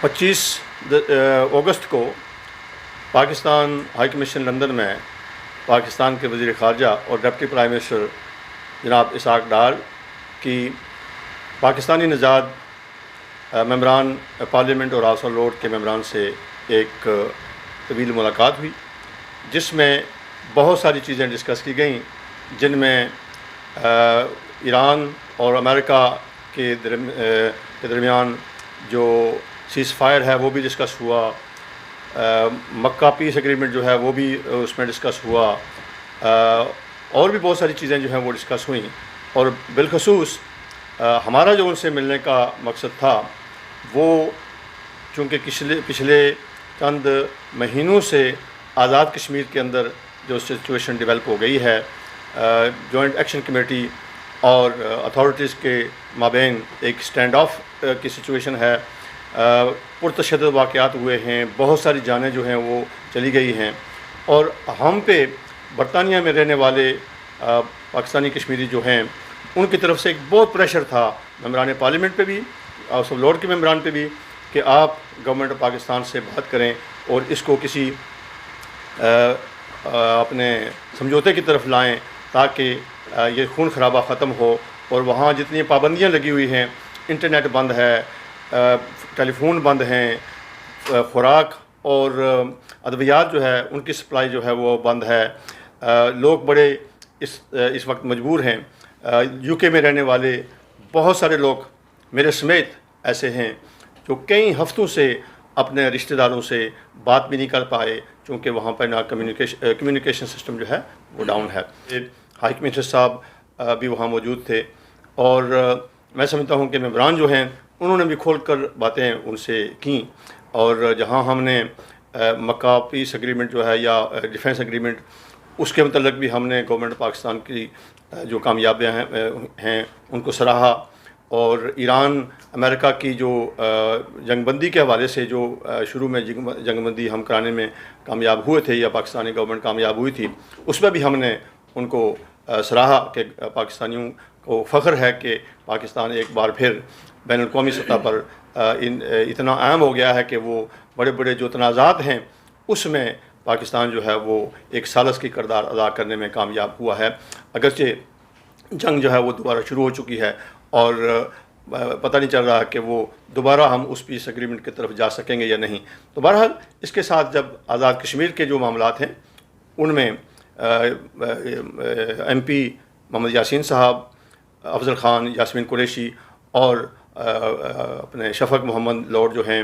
25 अगस्त को Pakistan high commission London में पाकिस्तान के वज़ीर ख़ारजा और डिप्टी प्राइम मिनिस्टर जनाब इसहाक डार की पाकिस्तानी नज़ाद मेंबरान पार्लियामेंट और हाउस ऑफ लॉर्ड के मेंबरान से एक तवील मुलाकात हुई, जिसमें बहुत सारी चीज़ें डिस्कस की गई, जिनमें ईरान और अमेरिका के दरमियान जो सीज़ फायर है वो भी डिस्कस हुआ, मक्का पीस एग्रीमेंट जो है वो भी उसमें डिस्कस हुआ, और भी बहुत सारी चीज़ें जो हैं वो डिस्कस हुई। और बिलखसूस हमारा जो उनसे मिलने का मकसद था वो चूँकि पिछले चंद महीनों से आज़ाद कश्मीर के अंदर जो सिचुएशन डेवलप हो गई है, जॉइंट एक्शन कमेटी और अथॉरिटीज़ के माबैन एक स्टैंड ऑफ की सिचुएशन है, पुरतशद्दुद वाक़यात हुए हैं, बहुत सारी जानें जो हैं वो चली गई हैं, और हम पे बरतानिया में रहने वाले पाकिस्तानी कश्मीरी जो हैं उनकी तरफ से एक बहुत प्रेशर था मेंबरान पार्लियामेंट पे भी, हाउस ऑफ लॉर्ड के मेंबरान पे भी, कि आप गवर्नमेंट ऑफ पाकिस्तान से बात करें और इसको किसी अपने समझौते की तरफ लाएं ताकि ये खून खराबा ख़त्म हो। और वहाँ जितनी पाबंदियाँ लगी हुई हैं, इंटरनेट बंद है, टेलीफोन बंद हैं, खुराक और अद्वियात जो है उनकी सप्लाई जो है वो बंद है, लोग बड़े इस वक्त मजबूर हैं। यूके में रहने वाले बहुत सारे लोग मेरे समेत ऐसे हैं जो कई हफ्तों से अपने रिश्तेदारों से बात भी नहीं कर पाए, क्योंकि वहाँ पर ना कम्युनिकेशन सिस्टम जो है वो डाउन है। हाई कमिश्नर साहब भी वहाँ मौजूद थे, और मैं समझता हूँ कि मेंबरान जो हैं उन्होंने भी खोल कर बातें उनसे की, और जहाँ हमने मक्का पीस एग्रीमेंट जो है या डिफेंस एग्रीमेंट उसके मतलब भी हमने गवर्नमेंट पाकिस्तान की जो कामयाबियाँ हैं उनको सराहा, और ईरान अमेरिका की जो जंगबंदी के हवाले से जो शुरू में जंगबंदी हम कराने में कामयाब हुए थे या पाकिस्तानी गवर्नमेंट कामयाब हुई थी, उसमें भी हमने उनको सराहा कि पाकिस्तानियों को फ़ख्र है कि पाकिस्तान एक बार फिर बैन अल-क़ौमी सतह पर इतना अहम हो गया है कि वो बड़े बड़े जो तनाज़ात हैं उसमें पाकिस्तान जो है वो एक सालस की किरदार अदा करने में कामयाब हुआ है। अगरचे जंग जो है वो दोबारा शुरू हो चुकी है और पता नहीं चल रहा कि वो दोबारा हम उस पीस एग्रीमेंट की तरफ जा सकेंगे या नहीं। तो बहरहाल इसके साथ जब आज़ाद कश्मीर के जो मामलात हैं उनमें MP मोहम्मद यासीन साहब, अफजल ख़ान, यास्मीन कुरैशी और अपने शफ़क़ मोहम्मद लॉर्ड जो हैं,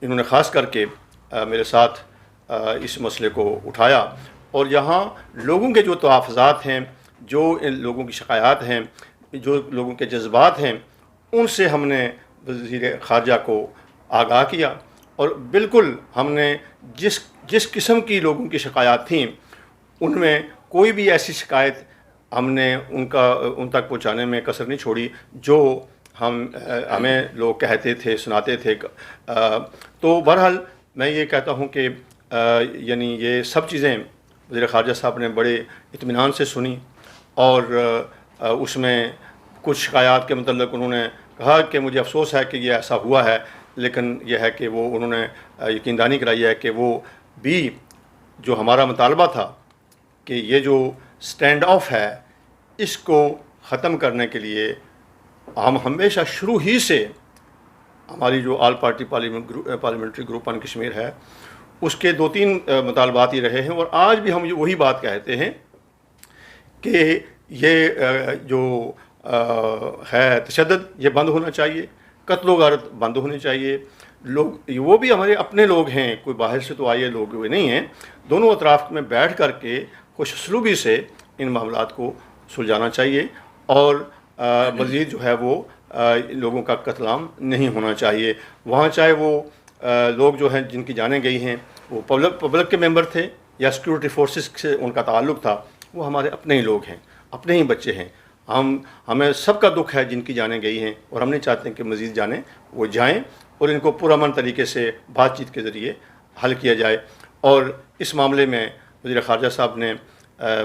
इन्होंने ख़ास करके मेरे साथ इस मसले को उठाया, और यहाँ लोगों के जो तहफ़्फ़ुज़ात हैं, जो इन लोगों की शिकायत हैं, जो लोगों के जज्बात हैं, उनसे हमने वज़ीर ख़ारजा को आगाह किया, और बिल्कुल हमने जिस किस्म की लोगों की शिकायत थी उनमें कोई भी ऐसी शिकायत हमने उन तक पहुँचाने में कसर नहीं छोड़ी जो हमें लोग कहते थे, सुनाते थे। तो बहरहाल मैं ये कहता हूँ कि यानी ये सब चीज़ें वज़ीर ख़ारजा साहब ने बड़े इत्मीनान से सुनी, और उसमें कुछ शिकायत के मतलब उन्होंने कहा कि मुझे अफ़सोस है कि ये ऐसा हुआ है, लेकिन यह है कि वो उन्होंने यकीनदानी कराई है कि वो भी जो हमारा मुतालबा था कि ये जो स्टैंड ऑफ है इसको ख़त्म करने के लिए हम हमेशा शुरू ही से हमारी जो all party parliamentary group on Kashmir है उसके 2-3 मुतालबात ही रहे हैं, और आज भी हम वही बात कहते हैं कि ये जो है तशद्दुद ये बंद होना चाहिए, कत्ल गारत बंद होनी चाहिए। लोग वो भी हमारे अपने लोग हैं, कोई बाहर से तो आए लोग हुए नहीं हैं। दोनों अतराफ़ में बैठ कर के खुशसलूबी से इन मामलात को सुलझाना चाहिए, और मज़ीद जो है वो लोगों का कत्लाम नहीं होना चाहिए। वहाँ चाहे वो लोग जो हैं जिनकी जानें गई हैं वो पब्लिक के मेंबर थे या सिक्योरिटी फोर्सेस से उनका ताल्लुक़ था, वो हमारे अपने ही लोग हैं, अपने ही बच्चे हैं। हमें सबका दुख है जिनकी जानें गई हैं, और हम नहीं चाहते हैं कि मज़ीद जानें वो जाएं, और इनको पुरअमन तरीके से बातचीत के ज़रिए हल किया जाए। और इस मामले में वज़ीर ख़ारजा साहब ने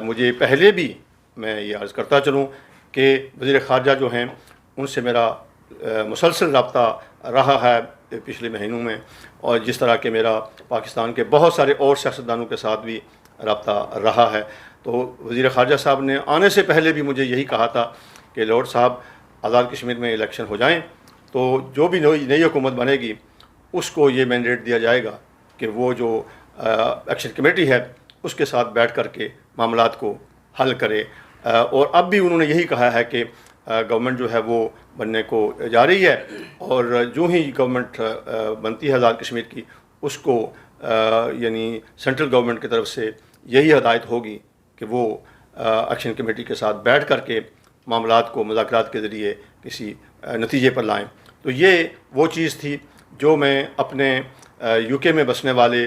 मुझे पहले भी मैं ये अर्ज़ करता चलूँ कि वज़ीर ख़ारजा जो हैं उनसे मेरा मुसलसल रब्ता रहा है। पिछले महीनों में, और जिस तरह के मेरा पाकिस्तान के बहुत सारे और सियासतदानों के साथ भी रब्ता रहा है। तो वज़ीर ख़ारजा साहब ने आने से पहले भी मुझे यही कहा था कि लॉर्ड साहब, आज़ाद कश्मीर में इलेक्शन हो जाएं तो जो भी नई हुकूमत बनेगी उसको ये मैंडेट दिया जाएगा कि वो जो एक्शन कमेटी है उसके साथ बैठ कर के मामलात को हल करे। और अब भी उन्होंने यही कहा है कि गवर्नमेंट जो है वो बनने को जा रही है, और जो ही गवर्नमेंट बनती है आज़ाद कश्मीर की, उसको यानी सेंट्रल गवर्नमेंट की तरफ से यही हदायत होगी कि वो एक्शन कमेटी के साथ बैठ कर के मामलात को मुज़ाकरात के ज़रिए किसी नतीजे पर लाएं। तो ये वो चीज़ थी जो मैं अपने यूके में बसने वाले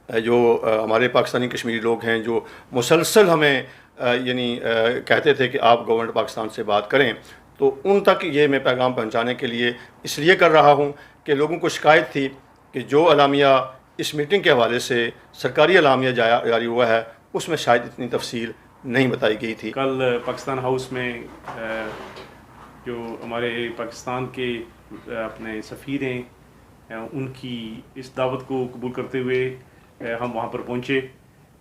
जो हमारे पाकिस्तानी कश्मीरी लोग हैं, जो मुसलसल हमें यानी कहते थे कि आप गवर्नमेंट पाकिस्तान से बात करें, तो उन तक ये मैं पैगाम पहुंचाने के लिए इसलिए कर रहा हूं कि लोगों को शिकायत थी कि जो अलामिया इस मीटिंग के हवाले से सरकारी अलामिया जारी हुआ है उसमें शायद इतनी तफसील नहीं बताई गई थी। कल पाकिस्तान हाउस में जो हमारे पाकिस्तान के अपने सफ़ीर हैं, उनकी इस दावत को कबूल करते हुए हम वहाँ पर पहुँचे,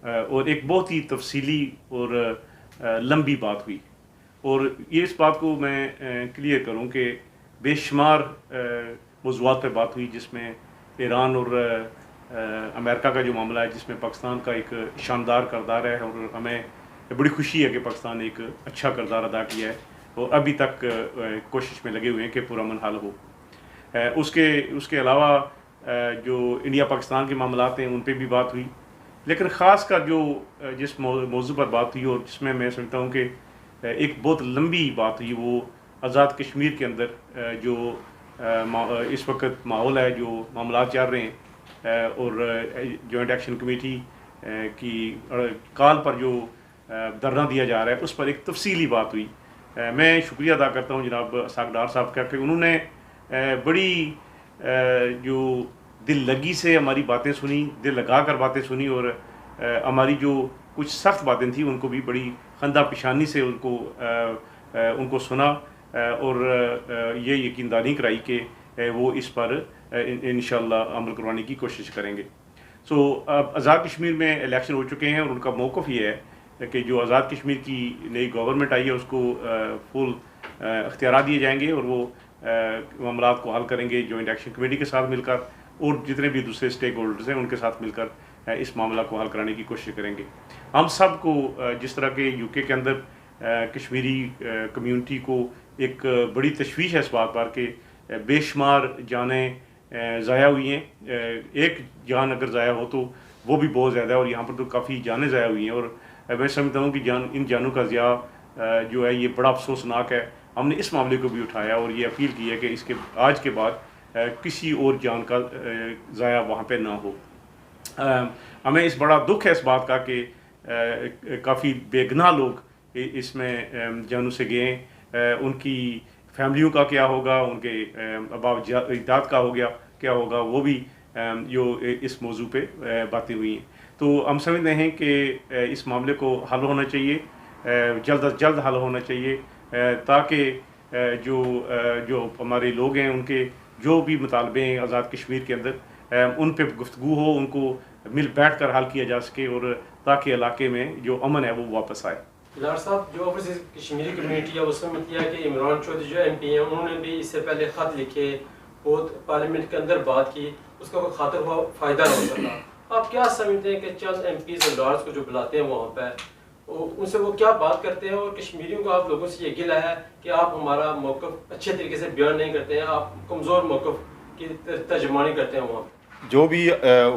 और एक बहुत ही तफसीली और लंबी बात हुई। और ये इस बात को मैं क्लियर करूँ कि बेशुमार मौज़ूआत पर बात हुई, जिसमें ईरान और अमेरिका का जो मामला है, जिसमें पाकिस्तान का एक शानदार किरदार है, और हमें बड़ी खुशी है कि पाकिस्तान ने एक अच्छा किरदार अदा किया है और अभी तक कोशिश में लगे हुए हैं कि पुरअमन हल हो। उसके अलावा जो इंडिया पाकिस्तान के मामलात हैं उन पर भी बात हुई, लेकिन ख़ास कर जो जिस मौजू पर बात हुई और जिसमें मैं समझता हूँ कि एक बहुत लंबी बात हुई, वो आज़ाद कश्मीर के अंदर जो इस वक्त माहौल है, जो मामला चल रहे हैं, और जॉइंट एक्शन कमेटी की कॉल पर जो धरना दिया जा रहा है, उस पर एक तफसीली बात हुई। मैं शुक्रिया अदा करता हूँ जनाब सागडार साहब का कि उन्होंने बड़ी जो दिल लगी से हमारी बातें सुनी, दिल लगा कर बातें सुनी, और हमारी जो कुछ सख्त बातें थी उनको भी बड़ी खंदा पेशानी से उनको सुना, और ये यकीनदानी कराई कि वो इस पर इंशाअल्लाह अमल करवाने की कोशिश करेंगे। अब आज़ाद कश्मीर में इलेक्शन हो चुके हैं और उनका मौक़िफ़ ये है कि जो आज़ाद कश्मीर की नई गवर्नमेंट आई है उसको फुल अख्तियार दिए जाएंगे, और वो मामलात को हल करेंगे जॉइंट एक्शन कमेटी के साथ मिलकर, और जितने भी दूसरे स्टेक होल्डर्स हैं उनके साथ मिलकर इस मामला को हल कराने की कोशिश करेंगे। हम सब को जिस तरह के यूके के अंदर कश्मीरी कम्यूनिटी को एक बड़ी तशवीश है इस बात पर कि बेशुमार जानें ज़ाया हुई हैं, एक जान अगर ज़ाया हो तो वो भी बहुत ज़्यादा है, और यहाँ पर तो काफ़ी जानें ज़ाया हुई हैं, और मैं समझता हूँ कि इन जानों का ज़िया जो है ये बड़ा अफसोसनाक है। हमने इस मामले को भी उठाया और ये अपील की है कि इसके आज के बाद किसी और जान का ज़ाया वहाँ पे ना हो। हमें इस बड़ा दुख है इस बात का कि काफ़ी बेगुनाह लोग इसमें जानों से गए। उनकी फैमिलियों का क्या होगा, उनके अबाव इजाद का क्या होगा, वो भी जो इस मौजू पे बातें हुई हैं। तो हम समझते हैं कि इस मामले को हल होना चाहिए, जल्द अज जल्द हल होना चाहिए, ताकि जो हमारे लोग हैं उनके जो भी मुतालबे हैं आज़ाद कश्मीर के अंदर उन पर गुफ्तगू हो, उनको मिल बैठ कर हल किया जा सके, और ताकि इलाके में जो अमन है वो वापस आए। लार साहब, जो ओवरसीज कश्मीरी कम्यूनिटी है उसमें मतलब किया कि इमरान चौधरी जो MP हैं उन्होंने भी इससे पहले ख़त लिखे, बहुत पार्लियामेंट के अंदर बात की, उसका कोई खातर हुआ फ़ायदा ना हो सका। आप क्या समझते हैं कि चंद MPs और लॉर्ड्स को जो बुलाते हैं वहाँ पर, उनसे वो क्या बात करते हैं, और कश्मीरियों को आप लोगों से ये गिला है कि आप हमारा मौक़िफ़ अच्छे तरीके से बयान नहीं करते हैं, आप कमज़ोर मौक़िफ़ की तर्जुमानी करते हैं वहाँ पर? जो भी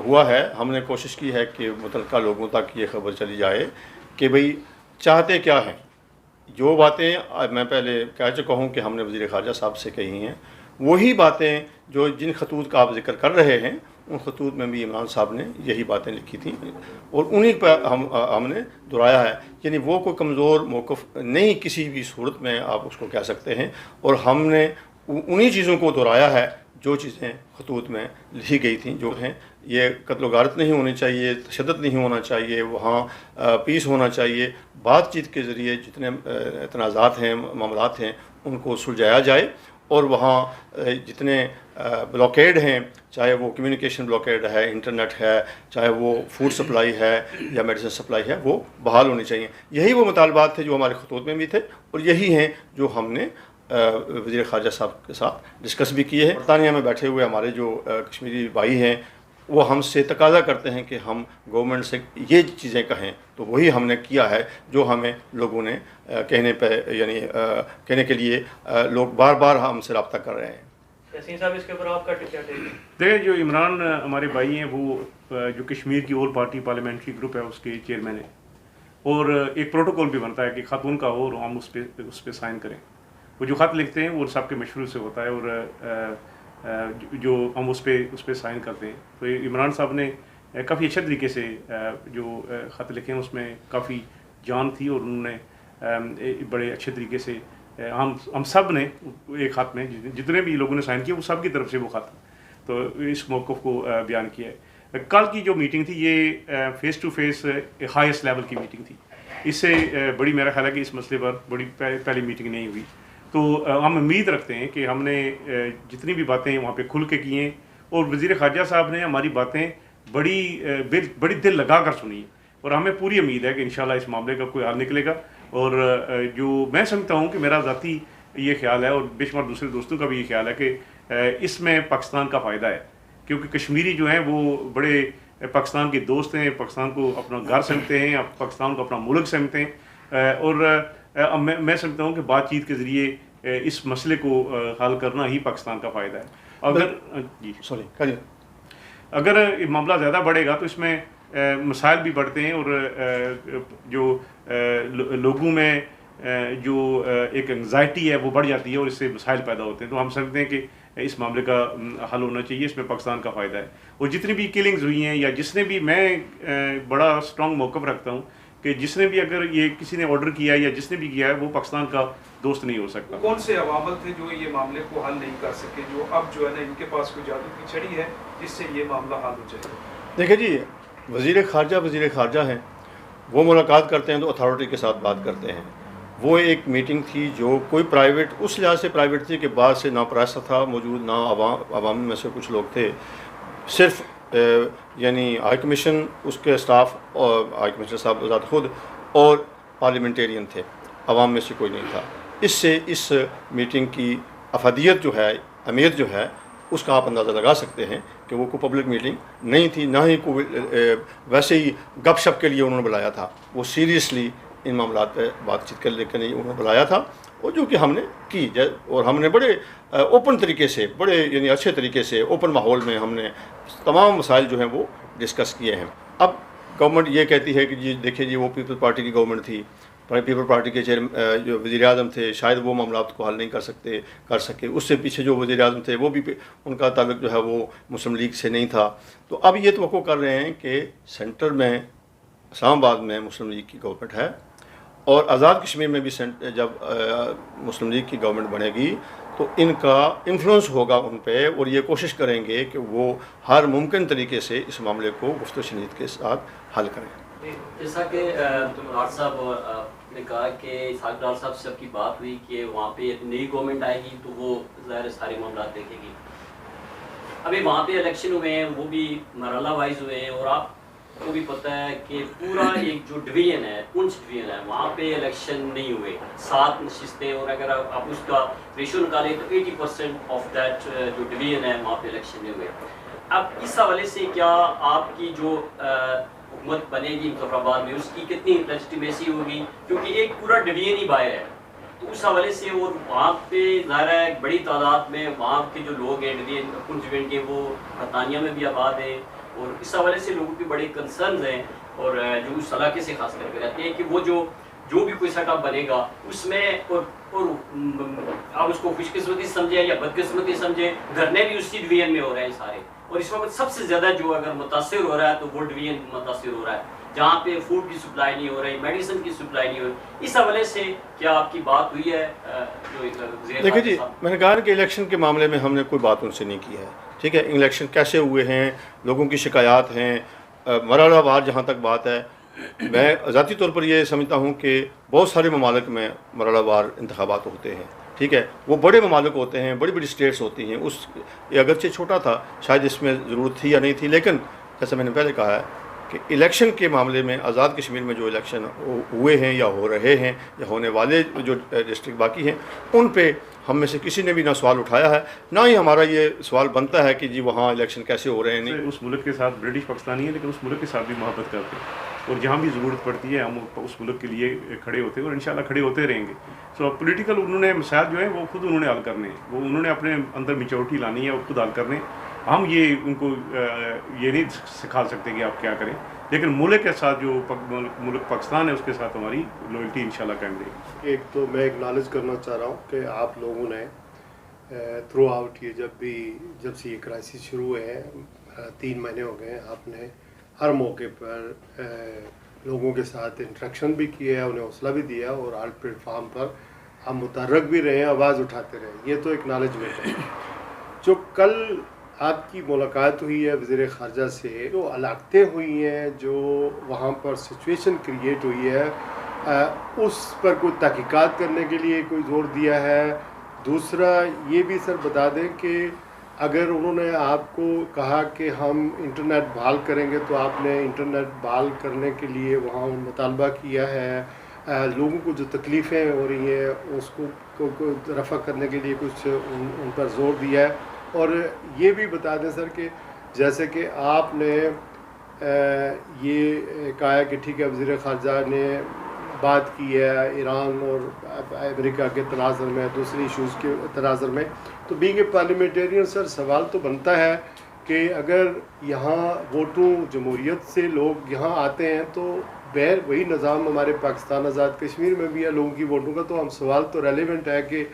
हुआ है, हमने कोशिश की है कि मुतल्लिक़ा लोगों तक ये ख़बर चली जाए कि भाई चाहते क्या हैं। जो बातें मैं पहले कह चुका हूँ कि हमने वज़ीर ख़ारजा साहब से कही हैं, वही बातें जो जिन खतूत का आप जिक्र कर रहे हैं, उन खतूत में भी इमरान साहब ने यही बातें लिखी थी और उन्हीं पर हमने दोहराया है। यानी वो कोई कमज़ोर मौक़िफ़ नहीं किसी भी सूरत में आप उसको कह सकते हैं, और हमने उन्हीं चीज़ों को दोहराया है जो चीज़ें खतूत में लिखी गई थी, जो हैं ये कत्ल गारत नहीं होनी चाहिए, तशद्दुद नहीं होना चाहिए, वहाँ पीस होना चाहिए, बातचीत के ज़रिए जितने तनाज़ात हैं, मामलात हैं, उनको सुलझाया जाए और वहाँ जितने ब्लॉकेड हैं, चाहे वो कम्युनिकेशन ब्लॉकेड है, इंटरनेट है, चाहे वो फूड सप्लाई है या मेडिसिन सप्लाई है, वो बहाल होनी चाहिए। यही वो मुतालबात थे जो हमारे खतूत में भी थे और यही हैं जो हमने वज़ीर ख़ारजा साहब के साथ डिस्कस भी किए हैं। बरतानिया में बैठे हुए हमारे जो कश्मीरी भाई हैं वो हमसे तकाज़ा करते हैं कि हम गवर्नमेंट से ये चीज़ें कहें, तो वही हमने किया है जो हमें लोगों ने कहने पे यानी कहने के लिए लोग बार बार हमसे रब्ता कर रहे हैं। यासीन साहब, इसके ऊपर आपका क्या टेक है? देखिए, जो इमरान हमारे भाई हैं वो जो कश्मीर की ऑल पार्टी पार्लियामेंट्री ग्रुप है उसके चेयरमैन है और एक प्रोटोकॉल भी बनता है कि खातून का हो और हम उस पर साइन करें। वो जो ख़त लिखते हैं वो सबके मशवरे से होता है और जो हम उस पर साइन करते हैं। तो इमरान साहब ने काफ़ी अच्छे तरीके से जो ख़त लिखे हैं उसमें काफ़ी जान थी और उन्होंने बड़े अच्छे तरीके से हम सब ने एक ख़त में जितने भी लोगों ने साइन किया वो सब की तरफ से वो ख़त, तो इस मौक़िफ़ को बयान किया है। कल की जो मीटिंग थी ये face to face highest level की मीटिंग थी। इससे बड़ी मेरा ख्याल है कि इस मसले पर बड़ी पहली मीटिंग नहीं हुई। तो हम उम्मीद रखते हैं कि हमने जितनी भी बातें वहाँ पे खुल के की हैं और वज़ीर ख़ारजा साहब ने हमारी बातें बड़ी दिल लगा कर सुनी है और हमें पूरी उम्मीद है कि इंशाल्लाह इस मामले का कोई हल निकलेगा। और जो मैं समझता हूँ कि मेरा ज़ाती ये ख्याल है और बेशुमार दूसरे दोस्तों का भी ये ख्याल है कि इसमें पाकिस्तान का फ़ायदा है, क्योंकि कश्मीरी जो हैं वो बड़े पाकिस्तान के दोस्त हैं, पाकिस्तान को अपना घर समझते हैं, पाकिस्तान को अपना मुल्क समझते हैं और मैं समझता हूँ कि बातचीत के ज़रिए इस मसले को हल करना ही पाकिस्तान का फ़ायदा है। अगर मामला ज़्यादा बढ़ेगा तो इसमें मसाइल भी बढ़ते हैं और जो लोगों में जो एक एंग्जाइटी है वो बढ़ जाती है और इससे मसाइल पैदा होते हैं। तो हम समझते हैं कि इस मामले का हल होना चाहिए, इसमें पाकिस्तान का फ़ायदा है। और जितनी भी किलिंग्स हुई हैं या जिसने भी, मैं बड़ा स्ट्रॉन्ग मौक़िफ़ रखता हूँ कि जिसने भी अगर ये किसी ने ऑर्डर किया है या जिसने भी किया है वो पाकिस्तान का दोस्त नहीं हो सकता। कौन से अवामल थे जो ये मामले को हल नहीं कर सके, जो अब जो है ना इनके पास कोई जादू की छड़ी है जिससे ये मामला हल हो जाए? देखिए जी, वज़ीर ख़ारजा हैं, वो मुलाकात करते हैं तो अथॉरिटी के साथ बात करते हैं। वो एक मीटिंग थी जो कोई प्राइवेट, उस लिहाज से प्राइवेट थी कि बाद से ना प्रेस था मौजूद, ना आवाम में से कुछ लोग थे, सिर्फ यानी हाई कमीशन, उसके स्टाफ और हाई कमिश्नर साहब ज़ात खुद और पार्लियामेंटेरियन थे, आवाम में से कोई नहीं था। इससे इस मीटिंग की अफादियत जो है, अहमियत जो है, उसका आप अंदाज़ा लगा सकते हैं कि वो कोई पब्लिक मीटिंग नहीं थी, ना ही कोई वैसे ही गपशप के लिए उन्होंने बुलाया था। वो सीरियसली इन मामलों पे बातचीत करने के लिए उन्होंने बुलाया था और जो कि हमने की, और हमने बड़े ओपन तरीके से, बड़े यानी अच्छे तरीके से ओपन माहौल में हमने तमाम मसाइल जो हैं वो डिस्कस किए हैं। अब गवर्नमेंट ये कहती है कि जी देखिए जी वो पीपल्स पार्टी की गवर्नमेंट थी, पीपल पार्टी के जो वज़ीर आज़म थे शायद वो मामला को हल नहीं कर सके। उससे पीछे जो वज़ीर आज़म थे वो भी, उनका ताल्लुक़ जो है वो मुस्लिम लीग से नहीं था। तो अब ये तवक्को कर रहे हैं कि सेंटर में इस्लामाबाद में मुस्लिम लीग की गवर्नमेंट है और आज़ाद कश्मीर में भी जब मुस्लिम लीग की गवर्नमेंट बनेगी तो इनका इन्फ्लुएंस होगा उन पर और ये कोशिश करेंगे कि वो हर मुमकिन तरीके से इस मामले को गुफ्त शनीद के साथ हल करें। जैसा कि डार साहब ने कहा कि इसाक डार साहब से आपकी बात हुई कि वहाँ पे नई गवर्नमेंट आएगी तो वो ज़ाहिर सारे मामला देखेगी। अभी वहाँ पे इलेक्शन हुए हैं, वो भी मरहला वाइज हुए हैं और आपको भी पता है कि पूरा एक जो डिवीजन है, पुंछ डिवीजन है, वहाँ पे इलेक्शन नहीं हुए, 7 नशिस्तें, और अगर आप उसका रेशो निकालें तो 80% ऑफ दैट जो डिवीजन है वहाँ पे इलेक्शन नहीं हुए। अब इस हवाले से क्या आपकी जो हुकूमत बनेगी मुजफ्फराबाद में उसकी कितनी लेजिटिमेसी होगी, क्योंकि एक पूरा डिवीजन ही बाहर है, तो उस हवाले से और वहाँ पे ज़ाहिर है बड़ी तादाद में वहाँ के जो लोग हैं डिवीजन के वो बरतानिया में भी आबाद हैं और इस हवाले से लोगों के बड़े कंसर्न हैं और जो उस इलाके से खास करके रहते हैं कि वो जो भी कोई सेटअप बनेगा उसमें और आप उसको खुशकिस्मती समझें या बदकिस्मती समझें, धरने भी उसी डिवीजन में हो रहे हैं सारे, और इस वक्त सबसे ज़्यादा जो अगर मुतासिर हो रहा है तो वो डिवीजन मुतासिर हो रहा है जहाँ पे फूड की सप्लाई नहीं हो रही, मेडिसिन की सप्लाई नहीं हो रही। इस हवाले से क्या आपकी बात हुई है? देखिए जी, मैंने कहा कि इलेक्शन के मामले में हमने कोई बात उनसे नहीं की है, ठीक है। इलेक्शन कैसे हुए हैं, लोगों की शिकायत हैं, मरहलावार जहाँ तक बात है, मैं ज़ाती तौर पर ये समझता हूँ कि बहुत सारे ममालिक में मरहलावार इंतखाबात होते हैं ठीक है, वो बड़े ममालिक होते हैं, बड़ी बड़ी स्टेट्स होती हैं। उस ये अगरचे छोटा था, शायद इसमें ज़रूरत थी या नहीं थी, लेकिन जैसे मैंने पहले कहा है कि इलेक्शन के मामले में आज़ाद कश्मीर में जो इलेक्शन हुए हैं या हो रहे हैं या होने वाले जो डिस्ट्रिक्ट बाकी हैं, उन पे हम में से किसी ने भी ना सवाल उठाया है, ना ही हमारा ये सवाल बनता है कि जी वहाँ इलेक्शन कैसे हो रहे हैं। नहीं, उस मुल्क के साथ ब्रिटिश पाकिस्तानी है, लेकिन उस मुल्क के साथ भी मोहब्बत करते हैं, और जहाँ भी ज़रूरत पड़ती है हम उस मुल्क के लिए खड़े होते हैं और इंशाल्लाह खड़े होते रहेंगे। सो पॉलिटिकल उन्होंने मसाइल जो है वो खुद उन्होंने हल करने हैं, वो उन्होंने अपने अंदर मेच्योरिटी लानी है और खुद हल करने। हम ये उनको ये नहीं सिखा सकते कि आप क्या करें, लेकिन मुल्क के साथ जो मुल्क पाकिस्तान है उसके साथ हमारी लॉयल्टी इंशाल्लाह कायम रहेगी। एक तो मैं एक्नॉलेज करना चाह रहा हूँ कि आप लोगों ने थ्रू आउट ये जब से ये क्राइसिस शुरू हुए हैं 3 महीने हो गए, आपने हर मौके पर लोगों के साथ इंटरेक्शन भी किया है, उन्हें हौसला भी दिया और हर प्लेटफार्म पर हम मुतहर्रक भी रहे हैं, आवाज़ उठाते रहे। ये तो एक्नॉलेजमेंट है। जो कल आपकी मुलाकात हुई है वज़ीर ख़ारजा से, जो अलाक़तें हुई हैं, जो वहाँ पर सिचुएशन क्रिएट हुई है, उस पर कोई तहक़ीक़ात करने के लिए कोई ज़ोर दिया है? दूसरा ये भी सर बता दें कि अगर उन्होंने आपको कहा कि हम इंटरनेट बहाल करेंगे, तो आपने इंटरनेट बहाल करने के लिए वहाँ मुतालबा किया है? लोगों को जो तकलीफ़ें हो रही हैं उसको रफ़ा करने के लिए कुछ उन पर ज़ोर दिया है? और ये भी बता दें सर कि जैसे कि आपने ये कहा है कि ठीक है वज़ीर ख़ारजा ने बात की है ईरान और अमेरिका के तनाज़ुर में, दूसरी इशूज़ के तनाज़ुर में, तो बीइंग ए पार्लियामेंटेरियन सर सवाल तो बनता है कि अगर यहाँ वोटों जमहूरियत से लोग यहाँ आते हैं तो वही निज़ाम हमारे पाकिस्तान आज़ाद कश्मीर में भी है लोगों की वोटों का, तो हम सवाल तो रेलिवेंट है कि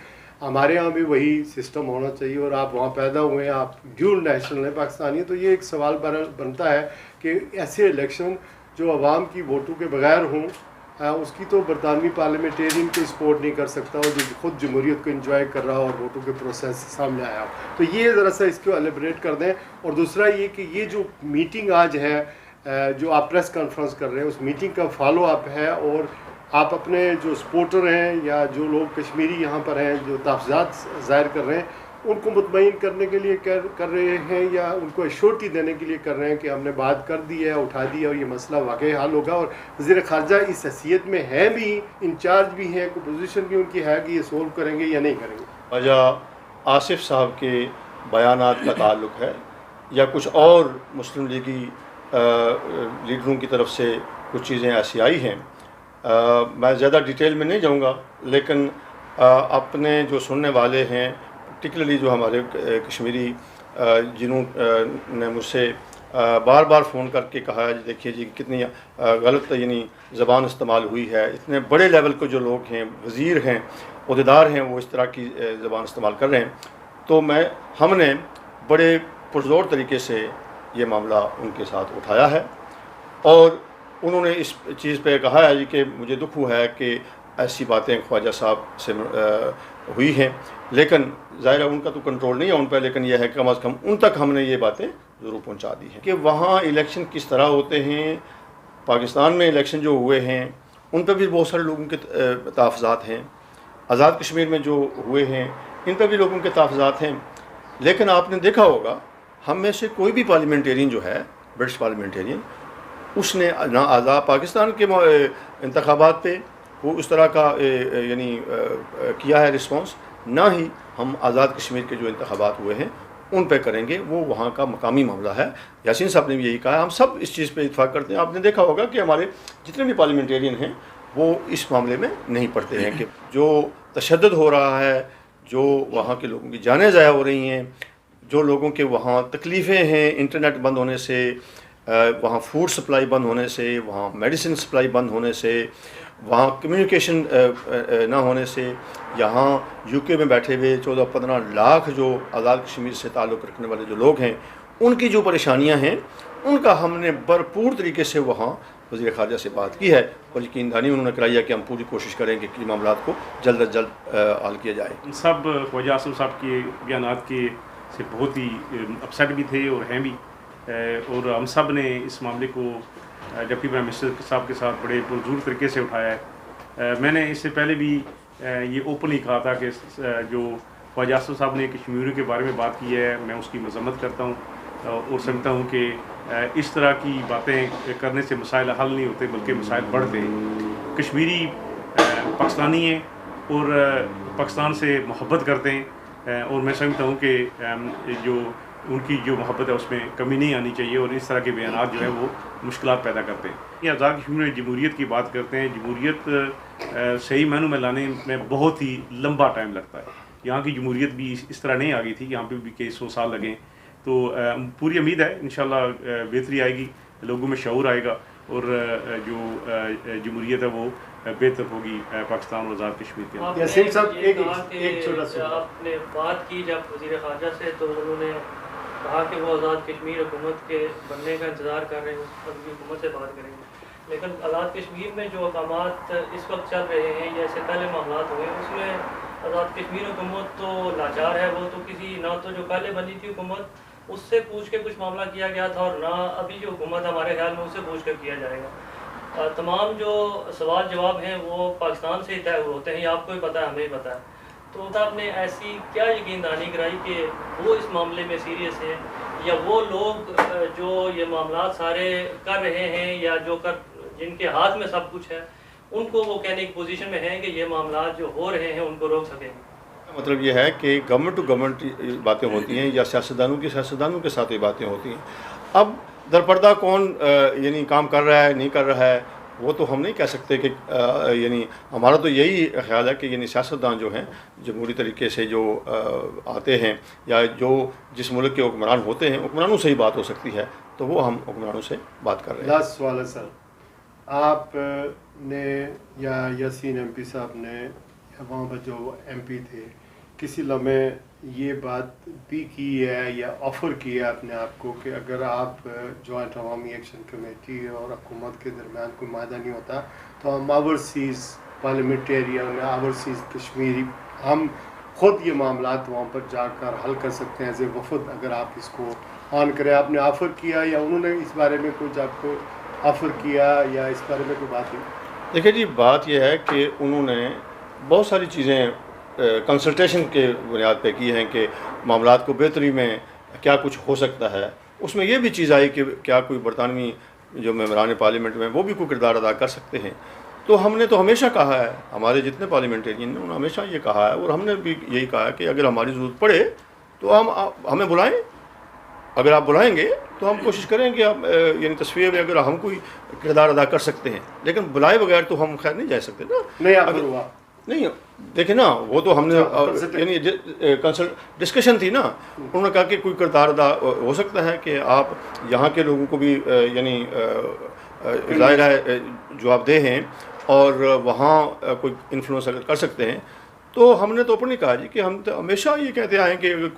हमारे यहाँ भी वही सिस्टम होना चाहिए और आप वहाँ पैदा हुए हैं, आप ड्यूल नेशनल हैं, पाकिस्तानी। तो ये एक सवाल बनता है कि ऐसे इलेक्शन जो आवाम की वोटों के बगैर हों, उसकी तो बरतानवी पार्लियामेंटेरियन को सपोर्ट नहीं कर सकता और जो खुद जमहूरियत को एंजॉय कर रहा हो और वोटों के प्रोसेस सामने आया हो। तो ये ज़रा सा इसको एलिब्रेट कर दें। और दूसरा ये कि ये जो मीटिंग आज है, जो आप प्रेस कॉन्फ्रेंस कर रहे हैं, उस मीटिंग का फॉलो अप है और आप अपने जो सपोर्टर हैं या जो लोग कश्मीरी यहाँ पर हैं जो तहफ़्ज़ात ज़ाहिर कर रहे हैं, उनको मुतमईन करने के लिए कर रहे हैं या उनको एश्योरिटी देने के लिए कर रहे हैं कि हमने बात कर दी है, उठा दी है और ये मसला वाकई हल होगा? और वज़ीर ख़ारजा इस हैसियत में है भी, इंचार्ज भी हैं, कोई पोजीशन भी उनकी है कि ये सोल्व करेंगे या नहीं करेंगे? वजह आसिफ साहब के बयानात का ताल्लुक़ है या कुछ और मुस्लिम लीगी लीडरों की तरफ से कुछ चीज़ें ऐसी आई हैं? मैं ज़्यादा डिटेल में नहीं जाऊँगा, लेकिन अपने जो सुनने वाले हैं, पर्टिकुलरली जो हमारे कश्मीरी जिन्होंने मुझसे बार बार फ़ोन करके कहा है, देखिए जी कितनी गलत यानी ज़बान इस्तेमाल हुई है, इतने बड़े लेवल के जो लोग हैं, वज़ीर हैं, ओहदेदार हैं, वो इस तरह की ज़बान इस्तेमाल कर रहे हैं। तो हमने बड़े पुरज़ोर तरीके से ये मामला उनके साथ उठाया है और उन्होंने इस चीज़ पे कहा है जी कि मुझे दुख हुआ है कि ऐसी बातें ख्वाजा साहब से हुई हैं, लेकिन ज़ाहिर है उनका तो कंट्रोल नहीं है उन पर, लेकिन यह है कि कम अज़ कम उन तक हमने ये बातें ज़रूर पहुंचा दी हैं कि वहाँ इलेक्शन किस तरह होते हैं। पाकिस्तान में इलेक्शन जो हुए हैं उन पर भी बहुत सारे लोगों के तहफ़्ज़ात हैं, आज़ाद कश्मीर में जो हुए हैं इन पर भी लोगों के तहफ़्ज़ात हैं। लेकिन आपने देखा होगा हम में से कोई भी पार्लियामेंटेरियन जो है, ब्रिटिश पार्लियामेंटेरियन, उसने ना आज़ाद पाकिस्तान के इंतखाबात पे वो उस तरह का यानी किया है रिस्पॉन्स, ना ही हम आज़ाद कश्मीर के जो इंतखाबात हुए हैं उन पे करेंगे। वो वहाँ का मकामी मामला है। यासीन साहब ने भी यही कहा, हम सब इस चीज़ पे इत्फाक करते हैं। आपने देखा होगा कि हमारे जितने भी पार्लियामेंटेरियन हैं वो इस मामले में नहीं पड़ते हैं कि जो तशद्दुद हो रहा है, जो वहाँ के लोगों की जानें ज़ाया हो रही हैं, जो लोगों के वहाँ तकलीफ़ें हैं इंटरनेट बंद होने से, वहाँ फूड सप्लाई बंद होने से, वहाँ मेडिसिन सप्लाई बंद होने से, वहाँ कम्युनिकेशन ना होने से, यहाँ यूके में बैठे हुए 14-15 लाख जो आज़ाद कश्मीर से ताल्लुक़ रखने वाले जो लोग हैं, उनकी जो परेशानियाँ हैं उनका हमने भरपूर तरीके से वहाँ वज़ीर ख़ारजा से बात की है और यकीन दहानी उन्होंने कराई है कि हम पूरी कोशिश करेंगे कि मामला को जल्द अज जल्द हल किया जाए। सब ख्वाजा आसिफ साहब के बयानात के से बहुत ही अपसेट भी थे और हैं भी, और हम सब ने इस मामले को डिप्टी प्राइम मिनिस्टर साहब के साथ बड़े पुरजोर तरीके से उठाया है। मैंने इससे पहले भी ये ओपनली कहा था कि जो ख्वाजा आसिफ साहब ने कश्मीरियों के बारे में बात की है, मैं उसकी मजम्मत करता हूँ और समझता हूँ कि इस तरह की बातें करने से मसाइल हल नहीं होते बल्कि मसाइल बढ़ते हैं। कश्मीरी पाकिस्तानी हैं और पाकिस्तान से मोहब्बत करते हैं और मैं समझता हूँ कि जो उनकी जो मोहब्बत है उसमें कमी नहीं आनी चाहिए और इस तरह के बयान जो है वो मुश्किलात पैदा करते हैं। ये आज़ाद कश्मीर में जमहूरियत की बात करते हैं। जमहूरियत सही मायनों में लाने में बहुत ही लंबा टाइम लगता है। यहाँ की जमहूरियत भी इस तरह नहीं आ गई थी, यहाँ पे भी कई 100 साल लगे। तो पूरी उम्मीद है इंशाल्लाह बेहतरी आएगी, लोगों में शऊर आएगा और जो जमहूरियत है वो बेहतर होगी पाकिस्तान और आज़ाद कश्मीर के अंदर। यासीन साहब एक छोटा सा आपने बात की जब वज़ीर ख़ारजा से, तो उन्होंने कहा कि वो आज़ाद कश्मीर हुकूमत के बनने का इंतज़ार कर रहे हैं, अभी हुकूमत से बात करेंगे। लेकिन आज़ाद कश्मीर में जो अहकामात इस वक्त चल रहे हैं या इससे पहले मामला हुए उसमें आज़ाद कश्मीर हुकूमत तो लाचार है। वो तो किसी ना तो जो पहले बनी थी हुकूमत उससे पूछ के कुछ मामला किया गया था और ना अभी जो हुकूमत हमारे ख्याल में उससे पूछ कर किया जाएगा। तमाम जो सवाल जवाब हैं वो पाकिस्तान से ही तय होते हैं, आपको ही पता है, हमें ही पता है। तो आपने ऐसी क्या यकीन दहानी कराई कि वो इस मामले में सीरियस है या वो लोग जो ये मामला सारे कर रहे हैं या जो कर जिनके हाथ में सब कुछ है उनको वो कहने की पोजीशन में हैं कि ये मामला जो हो रहे हैं उनको रोक सकेंगे? मतलब ये है कि गवर्नमेंट टू गवर्नमेंट बातें होती हैं या सियासतदानों के साथ ये बातें होती हैं। अब दरपर्दा कौन यानी काम कर रहा है नहीं कर रहा है वो तो हम नहीं कह सकते कि यानी हमारा तो यही ख्याल है कि यानी सियासतदान जो हैं जमहूरी तरीके से जो आते हैं या जो जिस मुल्क के हुक्मरान होते हैं हुक्मरानों से ही बात हो सकती है, तो वो हम हुक्मरानों से बात कर रहे हैं। लास्ट सवाल है सर, आपने या यासीन एमपी साहब ने या वहाँ पर जो एमपी थे किसी लम्हे ये बात भी की है या ऑफ़र किया है अपने आप को कि अगर आप जॉइंट अवामी एक्शन कमेटी और हुकूमत के दरमियान कोई मादा नहीं होता तो हम ओवरसीज़ पार्लियामेंटेरियन या ओवरसीज़ कश्मीरी हम ख़ुद ये मामलात वहाँ पर जाकर हल कर सकते हैं एज ए वफद, अगर आप इसको ऑन करें। आपने ऑफ़र किया या उन्होंने इस बारे में कुछ आपको ऑफ़र किया या इस बारे में कोई बात नहीं? देखिए जी, बात यह है कि उन्होंने बहुत सारी चीज़ें कंसल्टेशन के बुनियाद पे की हैं कि मामलात को बेहतरी में क्या कुछ हो सकता है। उसमें यह भी चीज़ आई कि क्या कोई बरतानवी जो मेंबरान पार्लियामेंट में वो भी कोई किरदार अदा कर सकते हैं। तो हमने तो हमेशा कहा है, हमारे जितने पार्लियामेंटेरियन ने उन्होंने हमेशा ये कहा है और हमने भी यही कहा है कि अगर हमारी ज़रूरत पड़े तो हमें बुलाएं। अगर आप बुलाएंगे तो हम कोशिश करेंगे आप यानी तस्वीर में अगर हम कोई किरदार अदा कर सकते हैं, लेकिन बुलाए बगैर तो हम खैर नहीं जा सकते ना। नहीं अगर हुआ नहीं देखे ना, वो तो हमने यानी डिस्कशन थी ना, उन्होंने कहा कि कोई किरदार अदा हो सकता है कि आप यहाँ के लोगों को भी यानी ज़ाहिर है जवाबदेह हैं और वहाँ कोई इन्फ्लुएंस अगर कर सकते हैं। तो हमने तो ओपनली कहा जी कि हम तो हमेशा ये कहते आए कि अगर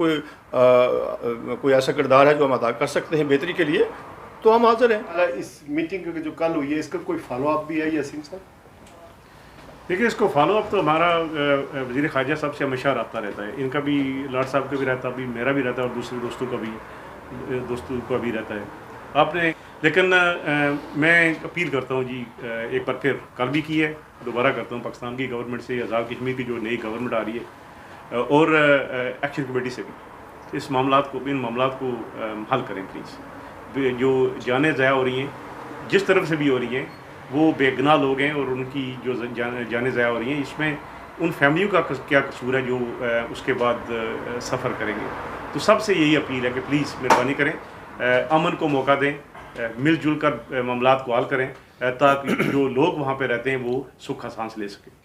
कोई ऐसा किरदार है जो हम अदा कर सकते हैं बेहतरी के लिए तो हम हाजिर हैं। इस मीटिंग जो कल हुई है इसका कोई फॉलो अप भी है यासीन साहब? देखिए, इसको फॉलो अप तो हमारा वज़ीर ख़ारजा साहब से हमेशा रब्ता रहता है। इनका भी लाट साहब का भी रहता है, अभी मेरा भी रहता है और दूसरे दोस्तों का भी रहता है आपने। लेकिन मैं अपील करता हूँ जी, एक बार फिर कल भी की है, दोबारा करता हूँ पाकिस्तान की गवर्नमेंट से, आज़ाद कश्मीर की जो नई गवर्नमेंट आ रही है और एक्शन कमेटी से भी इन मामलात को हल करें प्लीज़। जो जानें ज़ाया हो रही हैं जिस तरफ से भी हो रही हैं वो बेगुनाह लोग हैं और उनकी जो जानें ज़ाया हो रही हैं इसमें उन फैमिलियों का क्या कसूर है जो उसके बाद सफ़र करेंगे। तो सबसे यही अपील है कि प्लीज़ मेहरबानी करें, अमन को मौका दें, मिलजुल कर मामलात को हल करें ताकि जो लोग वहाँ पे रहते हैं वो सुख सांस ले सकें।